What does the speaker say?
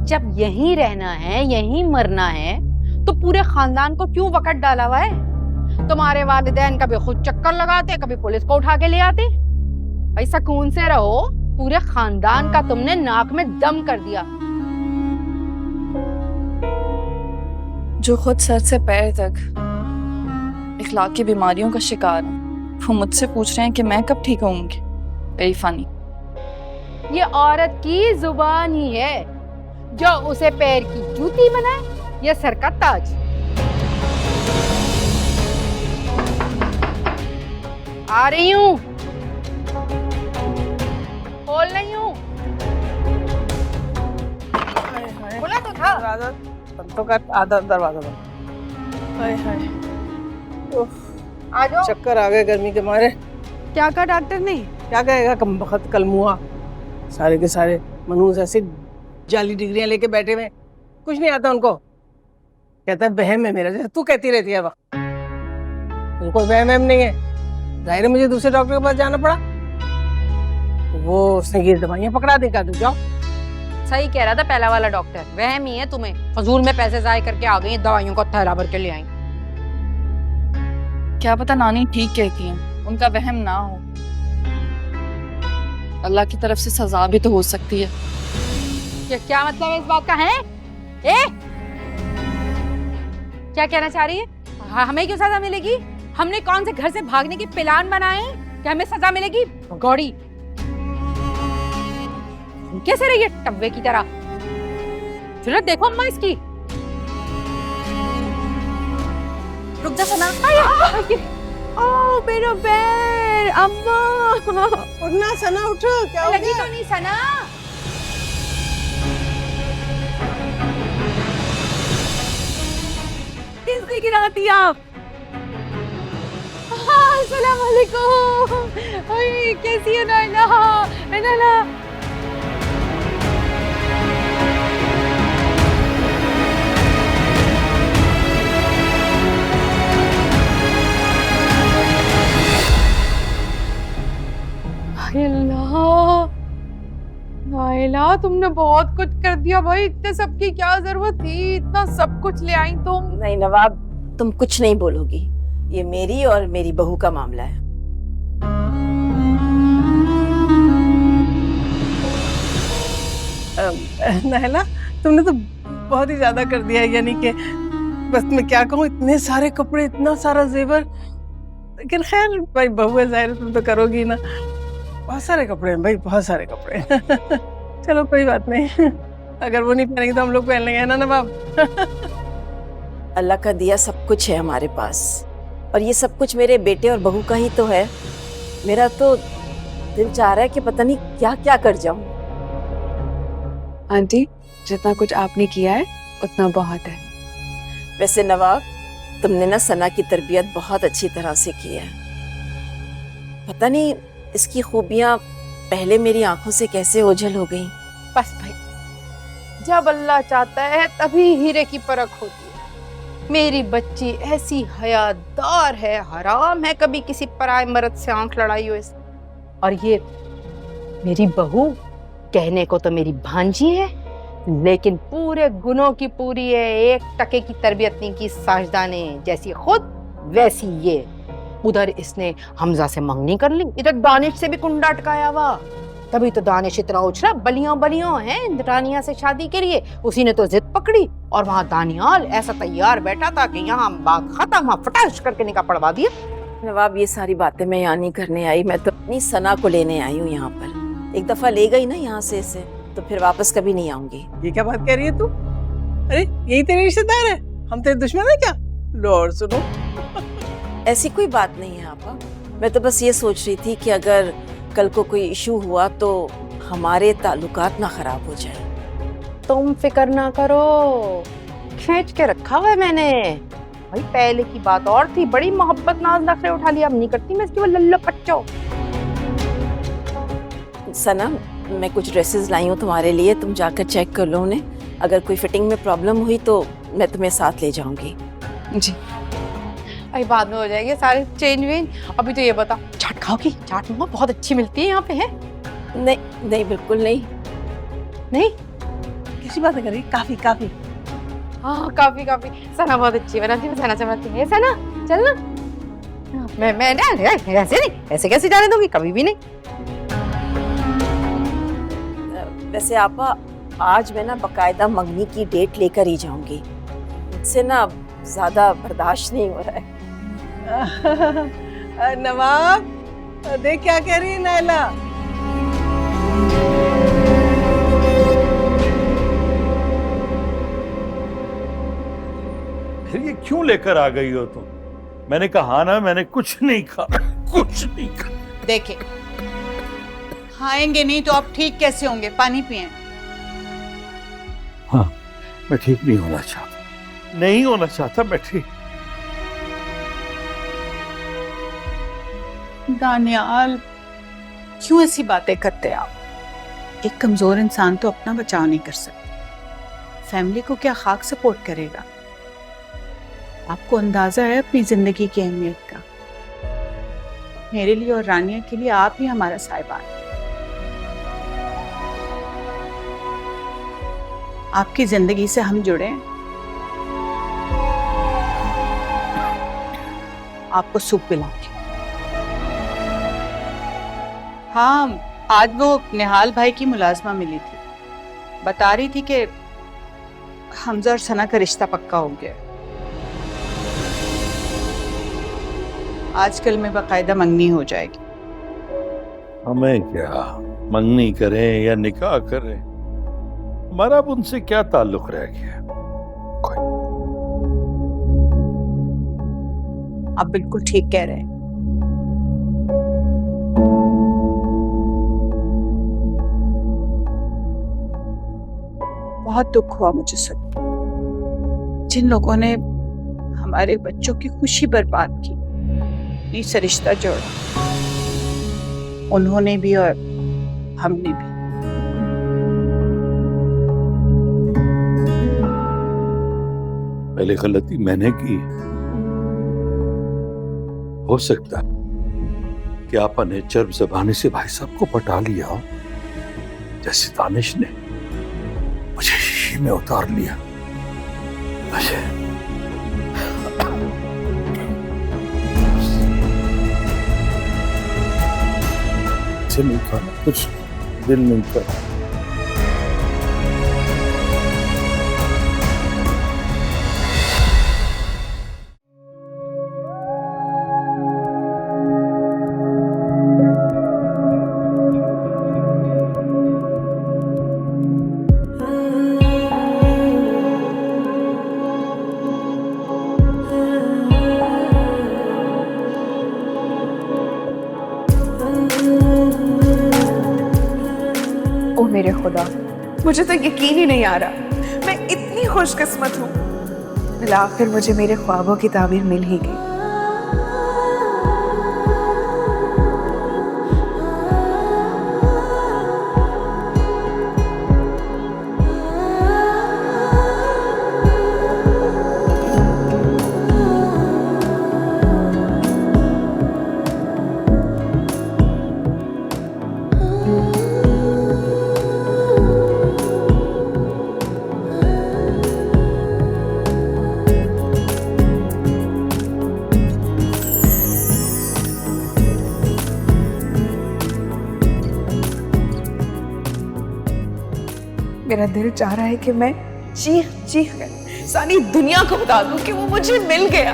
जब यहीं रहना है, यहीं मरना है, तो पूरे खानदान को क्यों वक़्त डाला हुआ है? तुम्हारे वालिदैन कभी खुद चक्कर लगाते, कभी पुलिस को उठा के ले आते। भाई सुकून से रहो, पूरे खानदान का तुमने नाक में दम कर दिया। जो खुद सर से पैर तक इखलाकी बीमारियों का शिकार है, वो मुझसे पूछ रहे हैं कि मैं कब ठीक होंगी। Very funny. ये औरत की जुबान ही है जो उसे पैर की जूती बनाए या सर का ताज। आ रही हूँ, खोल रही हूँ। खुला तो था। तो का आधा दरवाजा था। हाय हाय, आ जाओ। चक्कर आ गए गर्मी के मारे। क्या कहा डॉक्टर ने? क्या कहेगा, कम बखत कलमुआ। सारे के सारे मनूस ऐसे जाली डिग्रियां लेके बैठे हुए, कुछ नहीं आता उनको। कहता है वहम है मेरा, जैसे तू कहती रहती है। उनको वहम नहीं है, जाहिर है मुझे दूसरे डॉक्टर के पास जाना पड़ा। वो उसने ये दवाइयां पकड़ा दी, का जाओ। सही कह रहा था पहला वाला डॉक्टर, वहम ही है तुम्हें। फजूल में पैसे जाए करके आ गई, दवाइयों का थैला भर के ले आई। क्या पता नानी ठीक कहती हैं, उनका वहम ना हो। अल्लाह की तरफ से सजा भी तो हो सकती है। क्या मतलब है इस बात का है? क्या कहना चाह रही है? हमें क्यों सजा मिलेगी? हमने कौन से घर से भागने के प्लान बनाए कि हमें सजा मिलेगी? गौड़ी कैसे रही है टब्बे की तरह? चलो देखो अम्मा इसकी। रुक जा सना। ओह मेरा पैर, अम्मा। उठना सना, उठो। क्या हो लगी गया? तो नहीं सना? किसने गिरा दिया? अस्सलाम वालेकुम। ओए कैसी है नाइला? नाइला अल्लाह, नाइला तुमने बहुत कुछ कर दिया भाई। इतने सबकी क्या जरूरत थी? इतना सब कुछ ले आई तुम। नहीं नवाब, तुम कुछ नहीं बोलोगी। ये मेरी और मेरी बहू का मामला है। नहला, तुमने तो बहुत ही ज्यादा कर दिया है। यानी कि बस मैं क्या कहूँ, इतने सारे कपड़े, इतना सारा जेवर। लेकिन खैर भाई बहू है, जाहिर है तुम तो करोगी ना। बहुत सारे कपड़े हैं भाई, बहुत सारे कपड़े। चलो कोई बात नहीं, अगर वो नहीं पहनेंगे तो हम लोग पहन लेंगे, है ना नवाब? अल्लाह का दिया सब कुछ है हमारे पास, और ये सब कुछ मेरे बेटे और बहू का ही तो है। मेरा तो दिल चाह रहा है कि पता नहीं क्या क्या कर जाऊं। आंटी, जितना कुछ आपने किया है उतना बहुत है। वैसे नवाब, तुमने ना सना की तरबियत बहुत अच्छी तरह से की है। पता नहीं इसकी खूबियां पहले मेरी आंखों से कैसे ओझल हो गई। बस भाई, जब अल्लाह चाहता है तभी हीरे की परख होती है। मेरी बच्ची ऐसी हयादार है, हराम है कभी किसी पराए मर्द से आंख लड़ाई हो इस। और ये मेरी बहू कहने को तो मेरी भांजी है, लेकिन पूरे गुनों की पूरी है। 1% की तरबियत नहीं की। साजदाने जैसी खुद वैसी ये। उधर इसने हमजा से मंगनी कर ली, इधर दानिश से भी कुंडा अटकाया हुआ। तभी तो दानिश इतना उछला, बलियों हैं रानिया से शादी के लिए। उसी ने तो जिद पकड़ी, और वहाँ दानियाल ऐसा तैयार बैठा था कि यहाँ बात खत्म, वहाँ फटाश करके निकाह पड़वा दिया। नवाब, ये सारी बातें मैं यहाँ नहीं करने आई। मैं तो अपनी सना को लेने आई हूँ यहाँ पर। एक दफा ले गई ना यहाँ से इसे, तो फिर वापस कभी नहीं आऊंगी। ये क्या बात कह रही है तू? अरे यही तेरे रिश्तेदार है, हम तेरे दुश्मन है क्या? लो और सुनो। ऐसी कोई बात नहीं है आपा। मैं तो बस ये सोच रही थी कि अगर कल को कोई इशू हुआ तो हमारे ताल्लुकात ना खराब हो जाए। तुम फिक्र ना करो, खींच के रखा हुआ है मैंने। भाई पहले की बात और थी, बड़ी मोहब्बत नाज नखरे उठा लिया। अब नहीं करती मैं इसकी वो लल्लो पच्चो। सना, मैं कुछ ड्रेसेस लाई हूँ तुम्हारे लिए, तुम जाकर चेक कर लो उन्हें। अगर कोई फिटिंग में प्रॉब्लम हुई तो मैं तुम्हें साथ ले जाऊंगी। जी अभी बाद में हो जाएंगे सारे चेंज वेंज। अभी तो ये बता, चाट खाओगी? चाट मम्मा बहुत अच्छी मिलती है यहाँ पे। है नहीं नहीं, बिल्कुल नहीं। नहीं? किसी बात करी? काफी काफी। हाँ काफी काफी। सना बहुत अच्छी बनाती है, सना चमकती है। सना चल ना। मैं ना ऐसे नहीं, ऐसे कैसे जाने दूंगी, कभी भी नहीं। वैसे आपा आज मैं ना बकायदा मंगनी की डेट लेकर ही जाऊंगी, मुझसे ना ज्यादा बर्दाश्त नहीं हो रहा है। नवाब देख क्या कह रही है नायला। फिर ये क्यों लेकर आ गई हो तुम? मैंने कहा ना, मैंने कुछ नहीं खाया, कुछ नहीं खाया। देखे, खाएंगे नहीं तो आप ठीक कैसे होंगे? पानी पिए। हाँ, मैं ठीक नहीं होना चाहता, नहीं होना चाहता मैं ठीक। दानियाल, क्यों ऐसी बातें करते आप? एक कमजोर इंसान तो अपना बचाव नहीं कर सकता, फैमिली को क्या खाक सपोर्ट करेगा? आपको अंदाजा है अपनी जिंदगी की अहमियत का। मेरे लिए और रानिया के लिए आप ही हमारा साहिबान। आपकी जिंदगी से हम जुड़े हैं। आपको सूप पिलाऊंगी। हाँ, आज वो निहाल भाई की मुलाजमा मिली थी, बता रही थी कि हमजा और सना का रिश्ता पक्का हो गया। आजकल में बाकायदा मंगनी हो जाएगी। हमें क्या, मंगनी करें या निकाह करें, हमारा अब उनसे क्या ताल्लुक रह गया? आप बिल्कुल ठीक कह रहे हैं। बहुत दुख हुआ मुझे सुन, जिन लोगों ने हमारे बच्चों की खुशी बर्बाद की, से रिश्ता जोड़ा, उन्होंने भी और हमने भी। पहले गलती मैंने की। हो सकता है कि आपने चर्ब ज़बानी से भाई साहब को पटा लिया हो, जैसे दानिश ने मुझे शीशी में उतार लिया। नहीं खाना, कुछ दिल नहीं कर। ओ मेरे खुदा, मुझे तो यकीन ही नहीं आ रहा, मैं इतनी खुशकिस्मत हूँ। आखिर मुझे मेरे ख्वाबों की ताबीर मिल ही गई। मेरा दिल चाह रहा है कि मैं चीख चीख कर सारी दुनिया को बता दूं कि वो मुझे मिल गया।